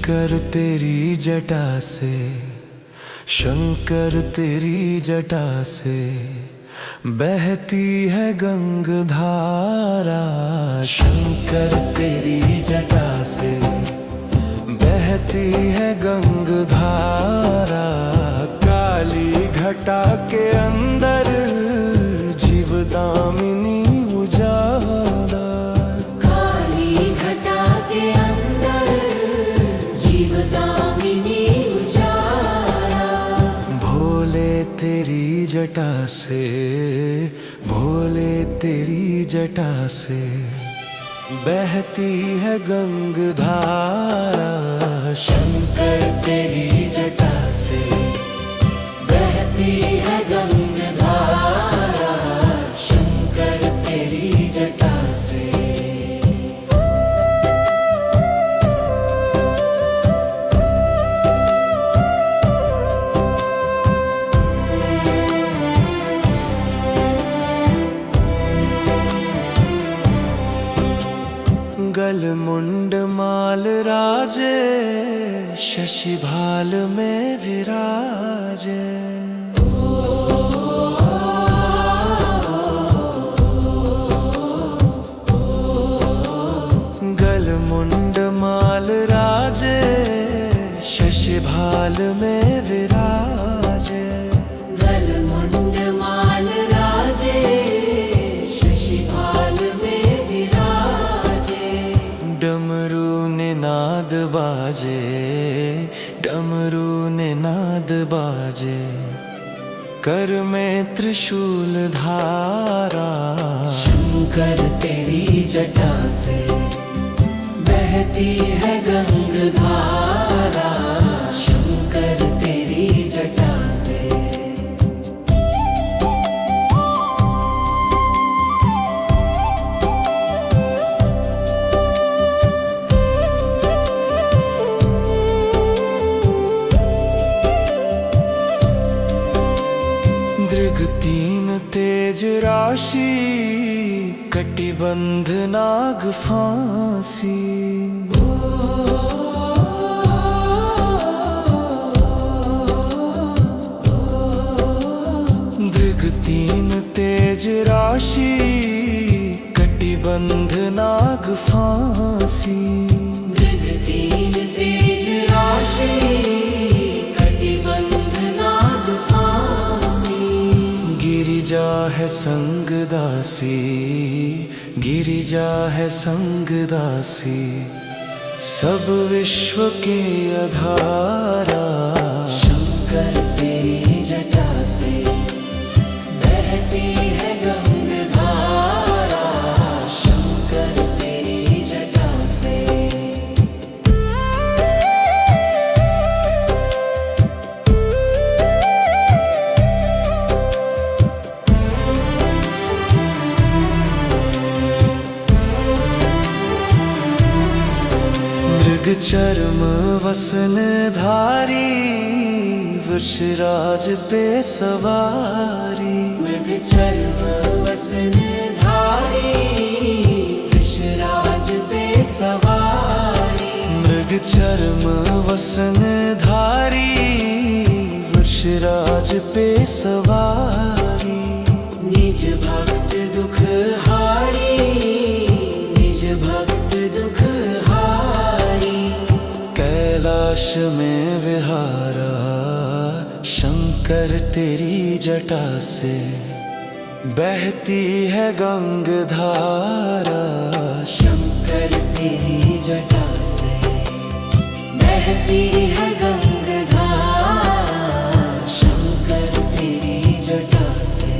शंकर तेरी जटा से, शंकर तेरी जटा से बहती है गंगधारा। शंकर तेरी जटा से बहती है गंगधारा। काली घटा के अंदर जीवदामिनी उजाला। काली घटा के अंदर जीवदामिनी उजाला। भोले तेरी जटा से, भोले तेरी जटा से बहती है गंगधारा। शंकर तेरी जटा से बहती है गंगधारा। शंकर तेरी जटा से। गल मुंड माल राजे, शशि भाल में विराजे। गल मुंड माल राजे, शशि भाल में विराजे। गल मुंड माल राजे, शशि भाल में विराजे। डमरू निनाद बाजे, डमरू निनाद बाजे। कर में त्रिशूल धारा। शंकर तेरी जटा से बहती है गंगधारा। शंकर तेरी जटा से। दृग तीन तेज राशि, कटिबंध नाग फांसी। दृग तीन तेज राशि, कटिबंध नाग फांसी। दृग तीन तेज राशि, कटिबंध नाग फांसी। गिरिजा है संग दासी, गिरिजा है संग दासी। सब विश्व के आधारा। शंकर तेरी जटा से बहती है गंगधारा। शंकर तेरी जटा से। मृग चर्म वसन धारी, वृषराज पे सवारी। मृग चर्म वसन धारी, वृषराज पे सवारी। मृग चर्म वसन धारी, वृषराज पे सवारी। निज भक्त दुख हारी, निज भक्त दुख हारी। कैलाश में विहारा। शंकर तेरी जटा से बहती है गंगधारा। शंकर तेरी जटा से बहती है गंगधारा। शंकर तेरी जटा से।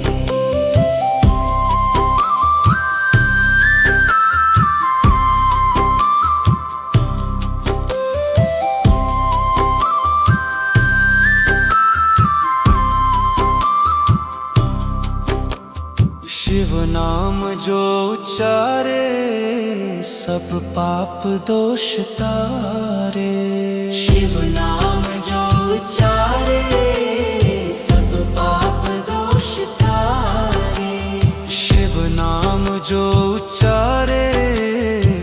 शिव नाम जो उच्चारे, सब पाप दोष तारे। शिव नाम जो उच्चारे, सब पाप दोष तारे। शिव नाम जो उच्चारे,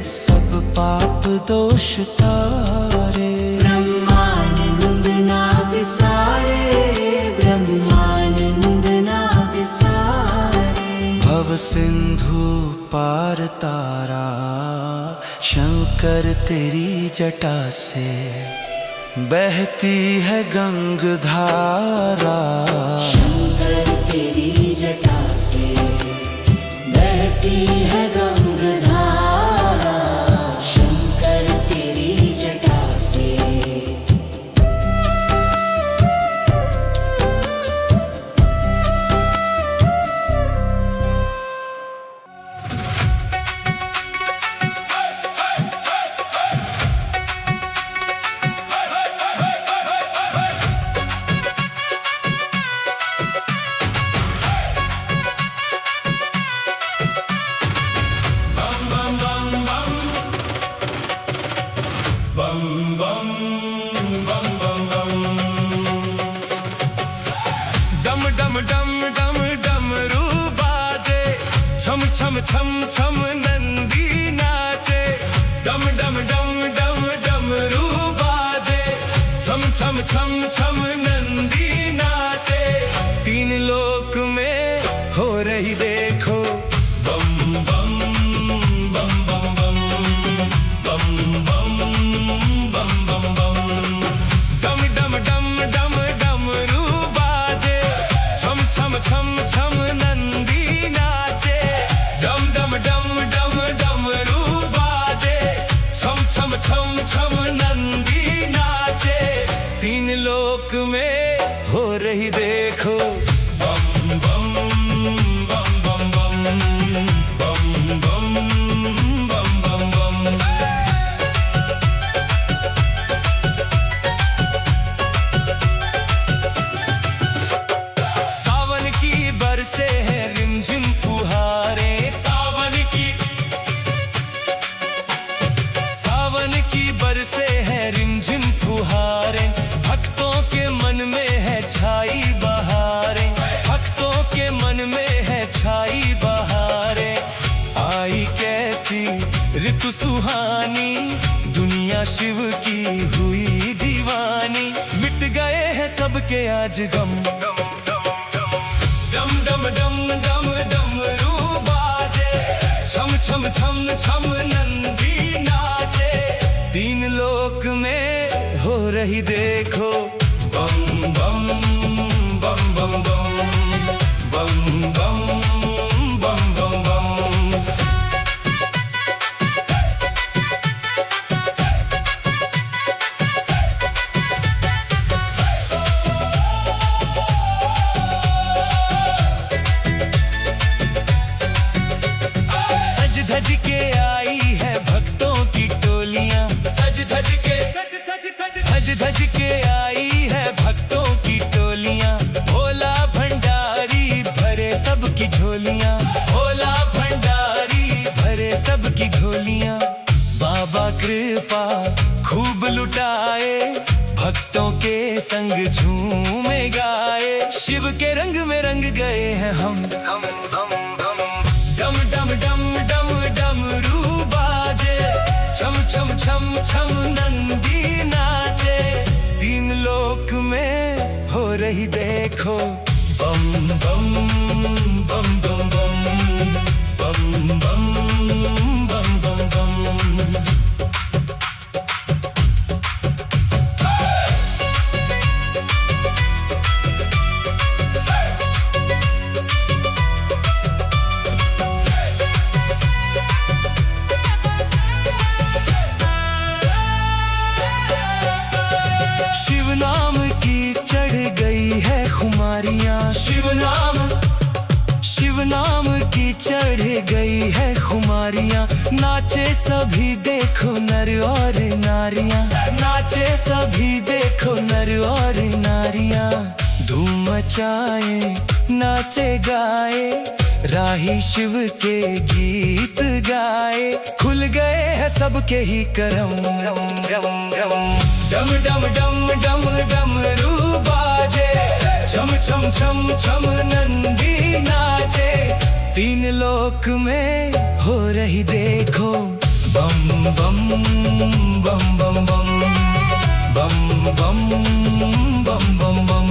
सब पाप दोष तारे। ब्रह्मानंद ना बिसारे। भव सिंधु पार तारा शंकर तेरी जटा से बहती है गंगधारा। शंकर तेरी जटा से बहती है गंगधारा। शंकर तेरी जटा से। डम डम डम डम डमरू बाजे, छम छम छम छम नंदी नाचे। डम डम डम डम डमरू बाजे, छम छम छम छम नंदी नाचे। तीन लोक में हो रही देखो बम बम बम बम बम बम बम बम बम बम। डम डम डम डम डमरू बाजे, छम छम छम छम नंदी नाचे। डम डम डम डम डमरू बाजे, छम छम छम छम नंदी नाचे। तीन लोक में हो रही देखो बम बम बम बम बम बम बम बम बम बम। सावन की बरसे हैं रिमझिम फुहारे। सावन की बरसे हैं रिमझिम फुहारे। भक्तों के मन में है छाई बहारे। भक्तों के मन में है छाई बहारे। आई कैसी ऋतु सुहानी, दुनिया शिव की हुई दीवानी। मिट गए हैं सबके आज गम। डम डम डम डम डमरू बाजे, छम छम छम छम नंदी नाचे। तीन लोक में हो रही देखो बम बम बम बम बम बम बम बम बम बम। सज धज के आई है भक्तों की टोलियां। सज धज के आई है भक्तों की टोलियां। भोला भंडारी भरे सबकी झोलियां। भोला भंडारी भरे सबकी झोलियां। बाबा कृपा खूब लुटाए, भक्तों के संग झूमे गाए। शिव के रंग में रंग गए हैं हम। डम डम डम डम डमरू बाजे, छम छम छम छम नंदी नाचे। तीन लोक में हो रही देखो बम बम बम बम बम बम बम बम बम बम। शिव नाम की चढ़ गई है खुमारियां। शिव नाम की चढ़ गई है खुमारियां। नाचे सभी देखो नर और नारियां। नाचे सभी देखो नर और नारियां। धूम मचाए नाचे गाए, राही शिव के गीत गाए। खुल गए हैं सबके ही करम। डम डम डम डम डमरू बाजे, छम छम छम छम नंदी नाचे। तीन लोक में हो रही देखो बम बम बम बम बम बम बम बम बम बम।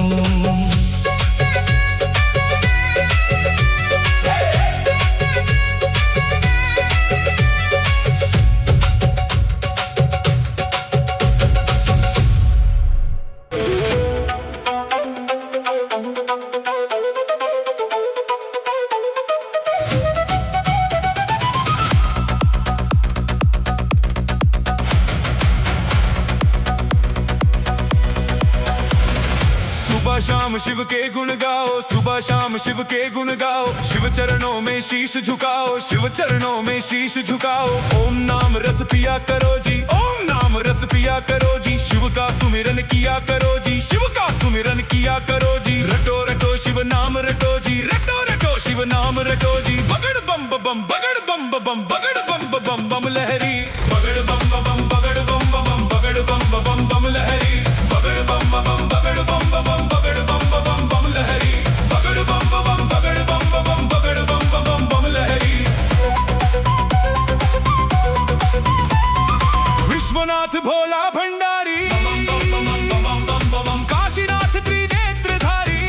शाम शिव के गुण गाओ, सुबह शाम शिव के गुण गाओ। शिव चरणों में शीश झुकाओ, शिव चरणों में शीश झुकाओ। ओम नाम रस पिया करो जी, ओम नाम रस पिया करो जी। शिव का सुमिरन किया करो जी, शिव का सुमिरन किया करो जी। रटो रटो शिव नाम रटो जी, रटो रटो शिव नाम रटो जी। बगड़ बम बम बगड़ बम बम बगड़ बम बम बम लहरी। बगड़ बम बम बगड़ बम बम बगड़ बम बम बम लहरी। बगड़ बम बम बगड़ बम बम बगड़ बम बम बम लहरी। बगड़ बम बम बगड़ बम बम बगड़ बम बम बम लहरी। विश्वनाथ भोला भंडारी, काशीनाथ त्रिनेत्रधारी।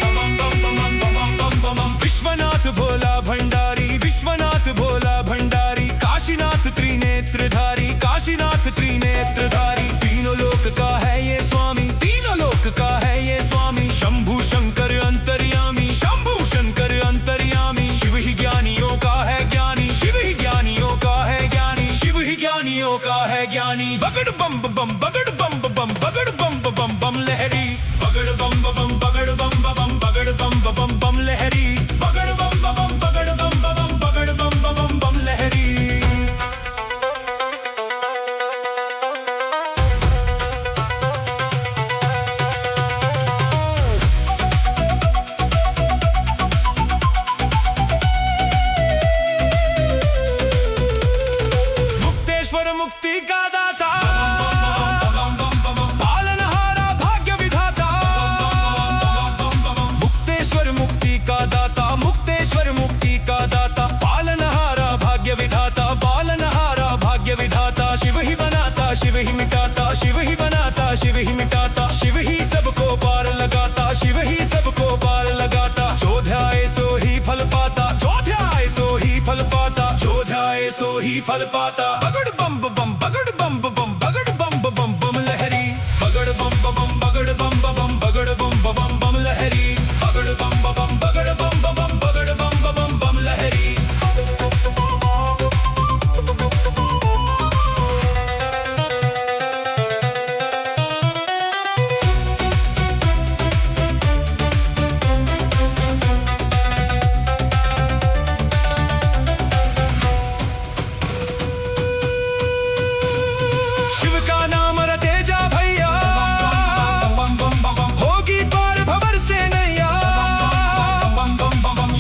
विश्वनाथ भोला भंडारी, विश्वनाथ भोला भंडारी। काशीनाथ त्रिनेत्रधारी, काशीनाथ त्रिनेत्रधारी। तीनों लोक का है ये स्वामी, तीनों लोक का है ये स्वामी। शंभु शंकर अंतर्यामी, शंभु शंकर अंतर्यामी। शिव ही ज्ञानियों का है ज्ञानी, शिव ही ज्ञानियों का है ज्ञानी। शिव ही ज्ञानियों का है ज्ञानी। बगड़ बम बम बगड़ बम बम बगड़ बम बम बम लहरी। बगड़ बम बम बगड़ बम बम बगड़ बम बम बम लहरी। बगड़ बम बम बगड़ बम बम बगड़ बम बम बम लहरी। मुक्तेश्वर मुक्ति का दाता, पालनहारा भाग्य विधाता। मुक्तेश्वर मुक्ति का दाता, मुक्तेश्वर मुक्ति का दाता। पालनहारा भाग्य विधाता, पालनहारा भाग्य विधाता। शिव ही बनाता, शिव ही मिटाता, शिव ही बनाता, शिव ही मिटाता। शिव ही सबको पार लगाता, शिव ही सबको पार लगाता। जो ध्याए सो ही फल पाता, जो ध्याए सो ही फल पाता, जो ध्याए सो ही फल पाता। बगड़ बम बम बगड़ बम बम बगड़ बम बम बम लहरी। बगड़ बम बम बगड़ बम बम बगड़ बम बम बम लहरी। बगड़ बम बम बगड़ बम बम बगड़ बम बम बम लहरी। शिव का नाम रटे जा भैया, होगी पार भंवर से नैया।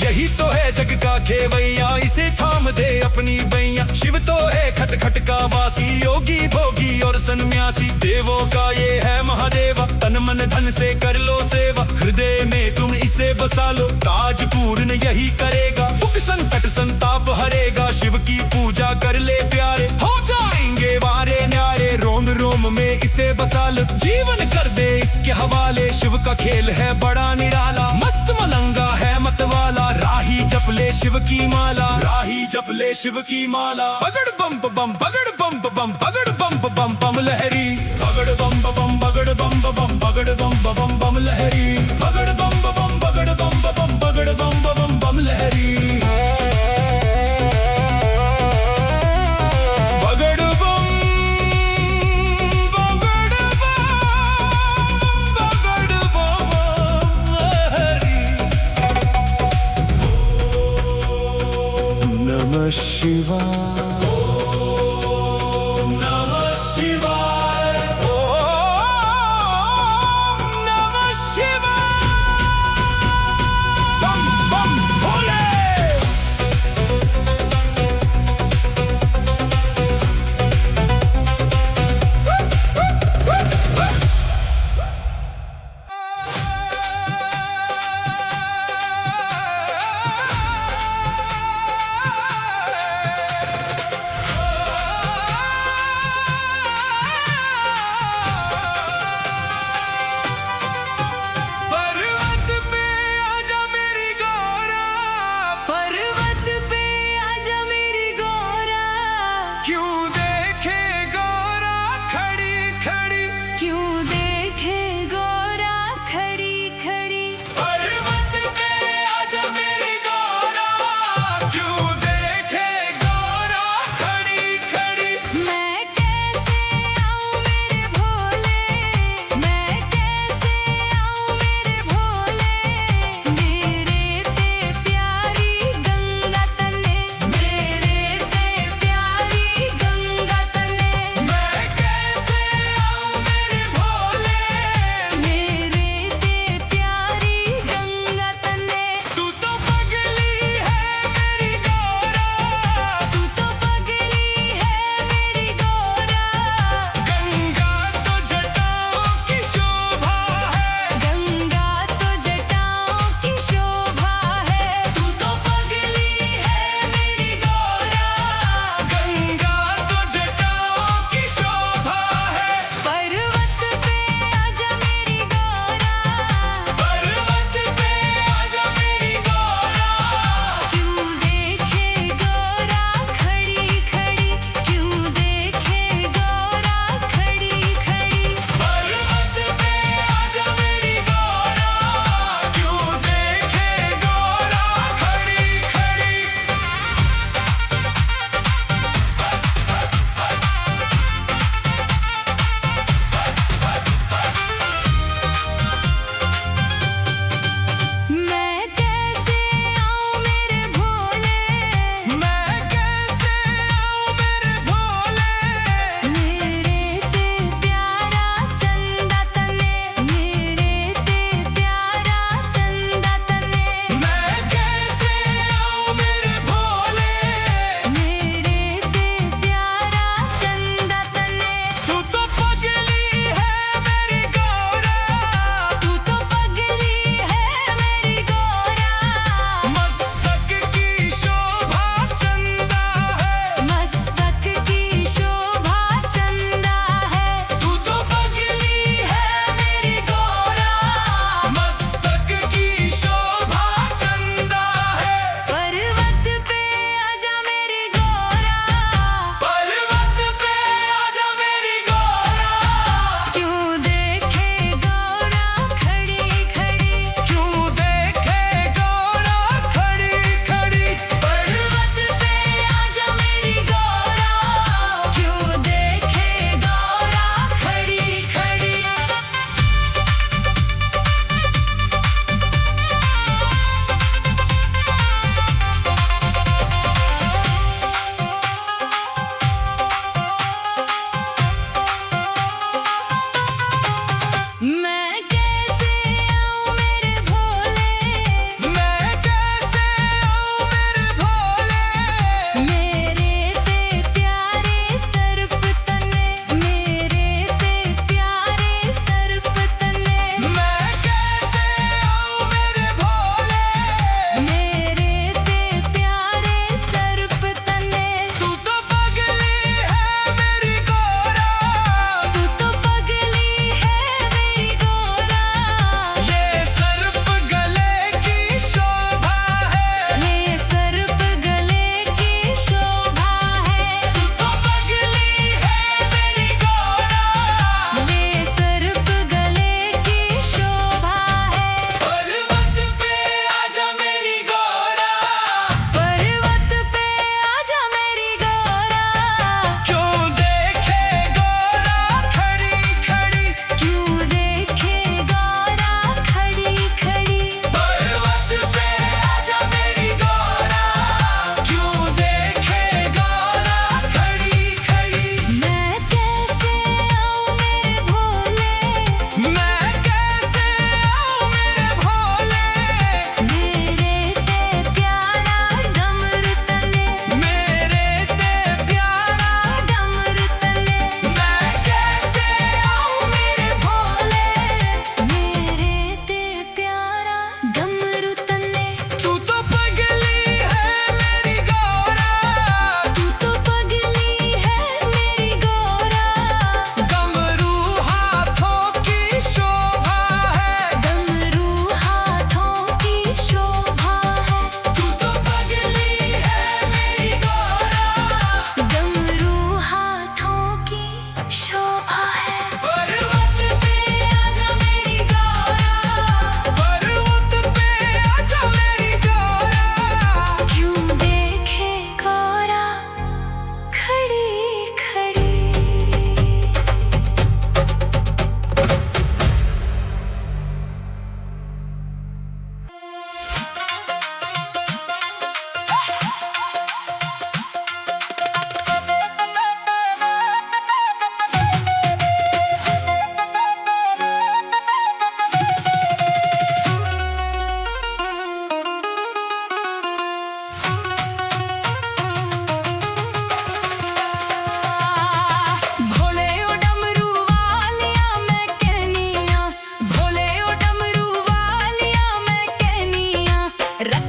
यही तो है जग का खेवैया, इसे थाम दे अपनी बैया। शिव तो है खट खट का वासी, योगी भोगी और सन्यासी। देवों का ये है महादेवा, तन मन धन से कर लो सेवा। हृदय में तुम इसे बसा लो, ताज पूर्ण यही करेगा। दुख संकट संताप हरेगा, शिव की पूजा कर ले प्यारे। हो जाएंगे वारे न्यारे, रोम रोम में इसे बसा लो। जीवन कर दे इसके हवाले, शिव का खेल है बड़ा निराला। मस्त मलंगा है मतवाला, राही जप ले शिव की माला, राही जप ले शिव की माला। बगड़ बम बम बगड़ बम बम बगड़ बम बम बम लहरी। बगड़ बम बम बगड़ बम बम बगड़ बम बम बम लहरी। बगड़ बम बम बगड़ बम बम बगड़ बम बम बम लहरी। नमः शिवाय, ओम नमः शिवाय, ओम नमः शिवाय। बम बम भोले।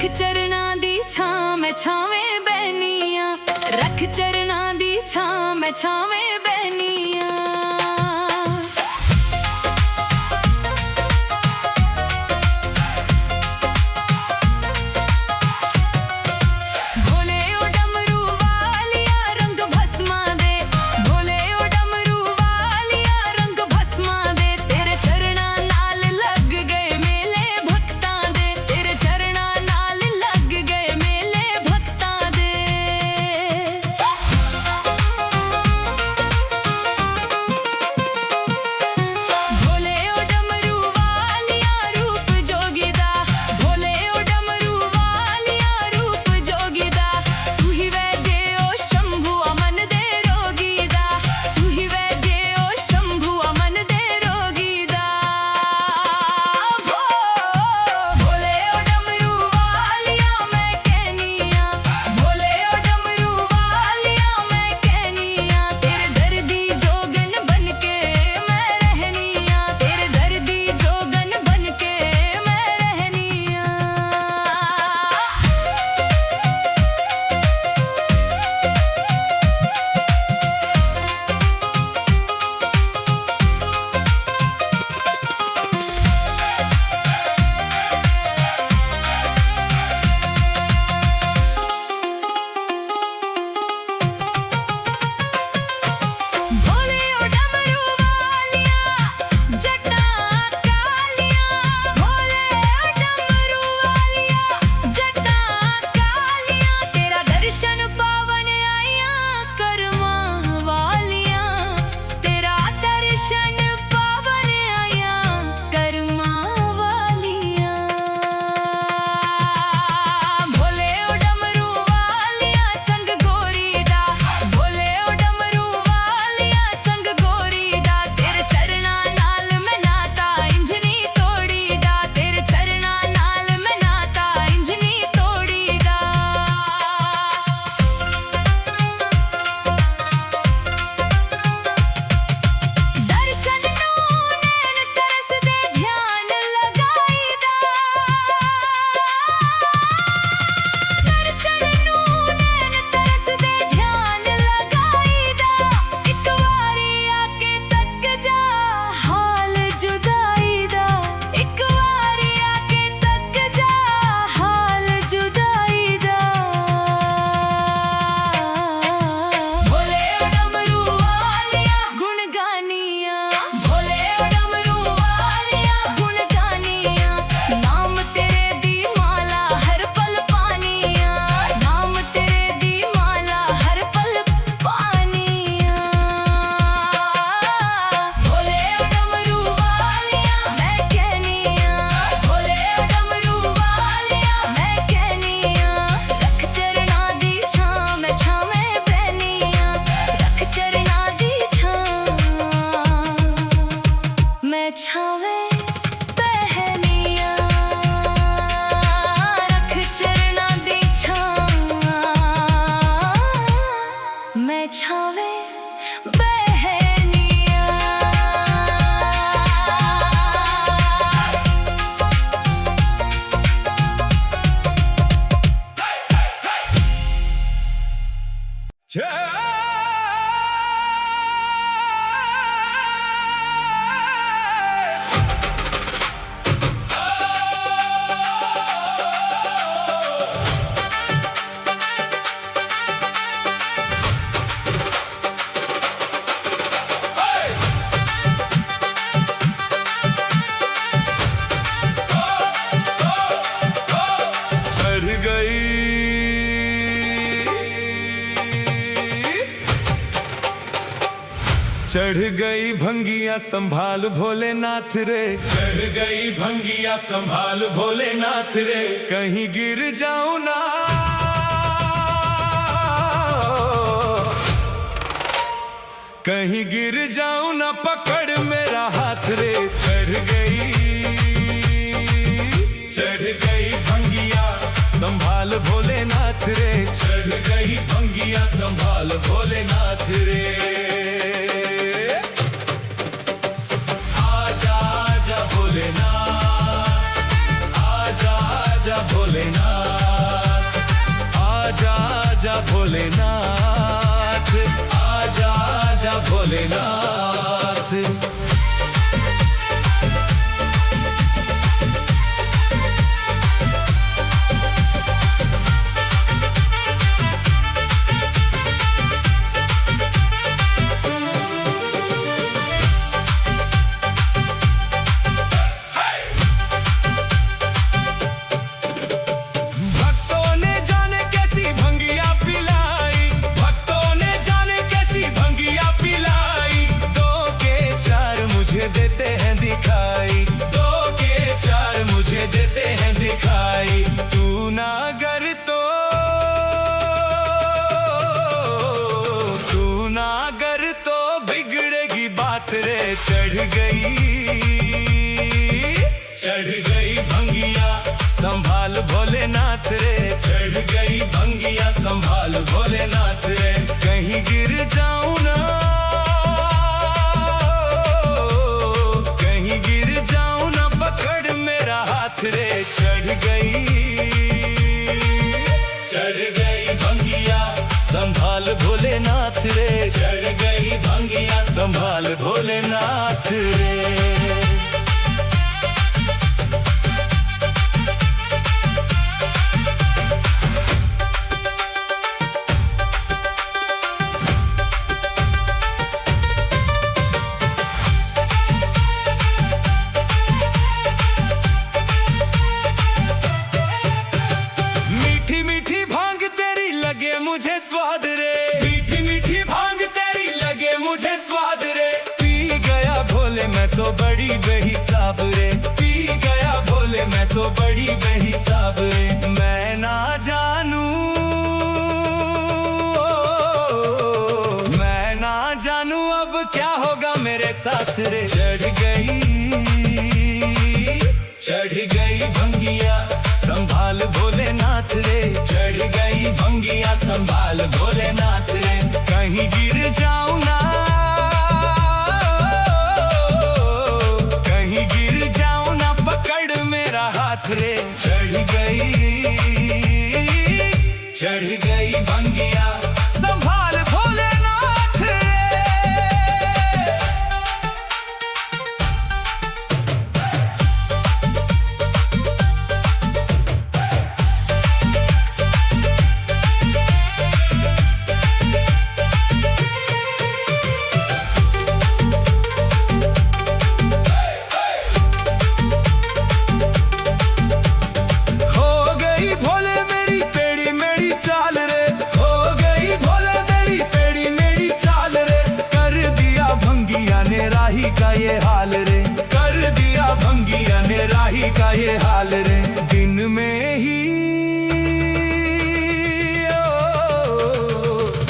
रख चरना दी छां मैं छावें बहनिया, रख चरना दी छां मैं छावें बहनिया। भोले ओ डमरू वालिया रंग भस्मा दे, भोले ओ डमरू वालिया रंग भस्मा दे, तेरे चरना नाल लग गए मेले भक्तां दे, तेरे चरना नाल लग गए मेले भक्तां दे। भोले ओ डमरू वालिया रूप जोगी दा, भोले ओ डमरू वालिया रूप जोगी दा, तू ही वैद्य ओ शंभु अमन दे रोगी दा, तू ही वैद्य ओ शंभु अमन दे रोगी दा। भोले ओ डमरू वालिया मैं कहनिया, भोले ओ डमरू वालिया मैं कहनिया, तेरे दर्दी जोगन बन के मैं रहनिया, तेरे दर्दी जोगन बन के मैं रहनिया। भोले ओ डमरू वालिया जटा कालिया, भोले ओ डमरू वालिया जटा कालिया, तेरा दर्शन पावन आया कर्मा वालिया, तेरा दर्शन पावन आया कर्मा वालिया। भोले ओ डमरू वालिया संग गोरी दा, भोले ओ डमरू वालिया संग गोरी दा, तेरे चरना नाल मैं नाता इंजनी तोड़ी दा, तेरे चरना नाल मैं नाता इंजनी तोड़ी दा। दर्शन नू नैन तरस दे ध्यान लगाई दा, दर्शन नू नैन तरस दे ध्यान लगाई दा, एक वारी आके तक जा हाल जुदाई दा, एक वारी आके तक जा हाल जुदाई दा। भोले ओ डमरू वालिया गुण गानिया, भोले ओ डमरू वालिया गुण गानिया, नाम तेरे दी माला हर पल पानिया, नाम तेरे दी माला हर पल पानिया। भोले ओ डमरू वालिया मैं कहनिया, भोले ओ डमरू वालिया मैं कहनिया, रख चरना दी छां मैं छावें बहनिया, रख चरना दी छां मैं छावें बहनिया, रख चरना दी छां मैं छावें बहनिया। चढ़ गई चढ़ गई भंगिया संभाल भोलेनाथ रे, चढ़ गई भंगिया संभाल भोलेनाथ रे, कहीं गिर जाऊं ना कहीं गिर जाऊं ना पकड़ मेरा हाथ रे। चढ़ गई भंगिया संभाल भोलेनाथ रे, चढ़ गई भंगिया संभाल भोलेनाथ रे। आजा आजा भोलेनाथ, आजा आजा भोलेनाथ। आजा भोलेनाथ, आजा आजा भोलेनाथ। भक्तों ने जाने कैसी भंगिया पिलाई, भक्तों ने जाने कैसी भंगिया पिलाई। दो के चार मुझे देते हैं दिखाई, दो के चार मुझे देते हैं दिखाई। तू ना गर तो, तू ना गर तो बिगड़ेगी बात रे। चढ़ गई भंगिया संभाल भोलेनाथ रे, चढ़ गई भंगिया संभाल भोलेनाथ रे। कहीं गिर जाऊं ना, कहीं गिर जाऊं ना, पकड़ मेरा हाथ रे। चढ़ गई भंगिया संभाल भोलेनाथ रे, चढ़ गई भंगिया संभाल भोलेनाथ रे। मीठी मीठी भांग तेरी लगे मुझे स्वाद रे, मीठी मीठी भांग तेरी लगे मुझे स्वाद रे। पी गया भोले मैं तो बड़ी बेहिसाब रे, पी गया भोले मैं तो बड़ी बेहिसाब रे। मैं ना जानू, मैं ना जानू अब क्या होगा मेरे साथ रे। चढ़ गई भंगिया संभाल भोलेनाथ रे, चढ़ गई भंगिया संभाल भोलेनाथ रे। कहीं गिर जाऊं ना, कहीं गिर जाऊं ना, पकड़ मेरा हाथ रे। चढ़ गई भंगिया संभाल भोलेनाथ रे। राही का ये हाल रे, कर दिया भंगिया ने राही का ये हाल रे। दिन में ही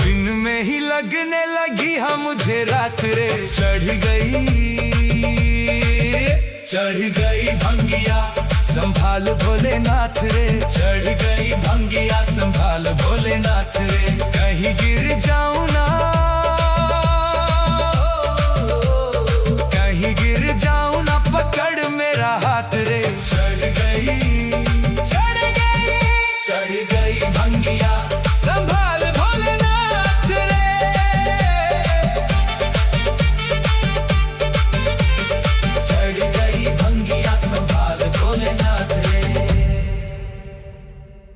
दिन में ही लगने लगी हाँ मुझे रात रे। चढ़ गई भंगिया संभाल भोलेनाथ रे, चढ़ गई भंगिया संभाल भोलेनाथ रे। कहीं गिर जाऊं ना,